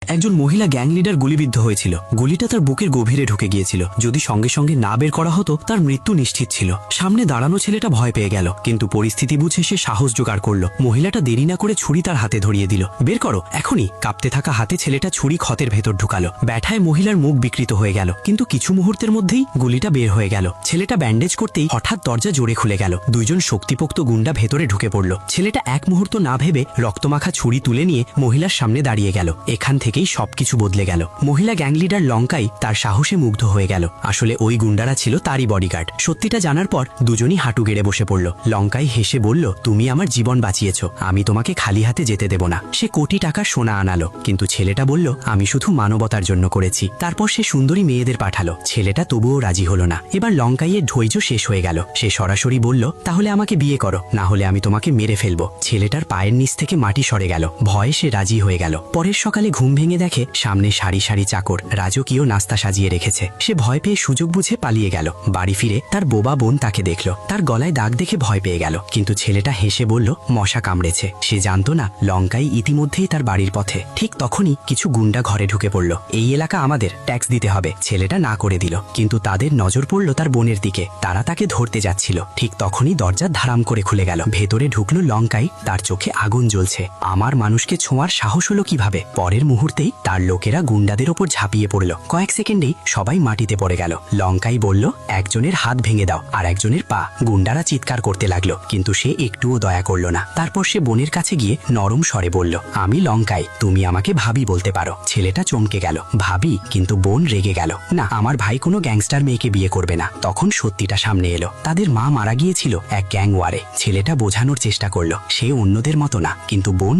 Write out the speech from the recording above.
একজন মহিলা gang leader গুলিবিদ্ধ হয়েছিল। গুলিটা তার বুকের গভীরে ঢুকে গিয়েছিল। যদি সঙ্গে সঙ্গে না বের করা হতো তার মৃত্যু নিশ্চিত ছিল। সামনে দাঁড়ানো ছেলেটা ভয় পেয়ে গেল, কিন্তু পরিস্থিতি বুঝে সে সাহস জোগাড় করলো। মহিলাটা দেরি না করে ছুরি তার হাতে ধরিয়ে দিল। বের করো এখনই। কাঁপতে থাকা হাতে ছেলেটা ছুরি ক্ষতের ভেতর ঢুকালো। ব্যথায় মহিলার মুখ বিকৃত হয়ে গেল, কিন্তু কিছু মুহূর্তের মধ্যেই গুলিটা বের হয়ে গেল। ছেলেটা ব্যান্ডেজ করতেই হঠাৎ দরজা জোরে খুলে গেল। দুইজন শক্তিপোক্ত গুন্ডা ভেতরে ঢুকে পড়ল। ছেলেটা এক মুহূর্ত না ভেবে রক্তমাখা ছুরি তুলে নিয়ে মহিলার সামনে দাঁড়িয়ে গেল। এখান থেকেই সবকিছু বদলে গেল। মহিলা গ্যাং লিডার লঙ্কাই তার সাহসে মুগ্ধ হয়ে গেল। আসলে ওই গুন্ডারা ছিল তারই বডিগার্ড। সত্যিটা জানার পর দুজনই হাঁটু গেড়ে বসে পড়ল। লঙ্কাই হেসে বলল, তুমি আমার জীবন বাঁচিয়েছ, আমি তোমাকে খালি হাতে যেতে দেব না। সে কোটি টাকার সোনা আনালো, কিন্তু ছেলেটা বলল, আমি শুধু মানবতার জন্য করেছি। তারপর সে সুন্দরী মেয়েদের পাঠালো। ছেলেটা তবুও রাজি হলো না। এবার লঙ্কাইয়ের ধৈর্য শেষ হয়ে গেল। সে সরাসরি বলল, তাহলে আমাকে বিয়ে করো, না হলে আমি তোমাকে মেরে ফেলবো। ছেলেটার পায়ের নিচ থেকে মাটি সরে গেল। ভয়ে সে রাজি হয়ে গেল। পরের সকালে ঘুম ভেঙে দেখে সামনে সারি সারি চাকর রাজকীয় নাস্তা সাজিয়ে রেখেছে। সে ভয় পেয়ে সুযোগ বুঝে পালিয়ে গেল। বাড়ি ফিরে তার বোবা বোন তাকে দেখল। তার গলায় দাগ দেখে ভয় পেয়ে গেল, কিন্তু ছেলেটা হেসে বলল, মশা কামড়েছে। সে জানতো না লঙ্কাই ইতিমধ্যেই তার বাড়ির পথে। ঠিক তখনই কিছু গুন্ডা ঘরে ঢুকে পড়ল। এই এলাকা আমাদের, ট্যাক্স দিতে হবে। ছেলেটা না করে দিল, কিন্তু তাদের নজর পড়ল তার বোনের দিকে। তারা তাকে ধরতে যাচ্ছিল। ঠিক তখনই দরজা ধারাম করে খুলে গেল। ভেতরে ঢুকলো লঙ্কাই। তার চোখে আগুন জ্বলছে। আমার মানুষকে ছোঁয়ার সাহস হলো কিভাবে? পরের মুহূর্তেই তার লোকেরা গুন্ডাদের ওপর ঝাঁপিয়ে পড়ল। কয়েক সেকেন্ডেই সবাই মাটিতে পড়ে গেল। লঙ্কাই বলল, একজনের হাত ভেঙে দাও আর একজনের পা। গুন্ডারা চিৎকার করতে লাগলো, কিন্তু সে একটুও দয়া করল না। তারপর সে বোনের কাছে গিয়ে নরম স্বরে বলল, আমি লঙ্কাই, তুমি আমাকে ভাবি বলতে পারো। ছেলেটা চমকে গেল। ভাবি? কিন্তু বোন রেগে গেল। না, আমার ভাই কোনো গ্যাংস্টার মেয়েকে বিয়ে করবে না। তখন সত্যিটা সামনে এলো। তাদের মা মারা গিয়েছিল এক গ্যাং ওয়ারে। ছেলেটা বোঝানোর চেষ্টা করলো সে অন্যদের মতো না, কিন্তু বোন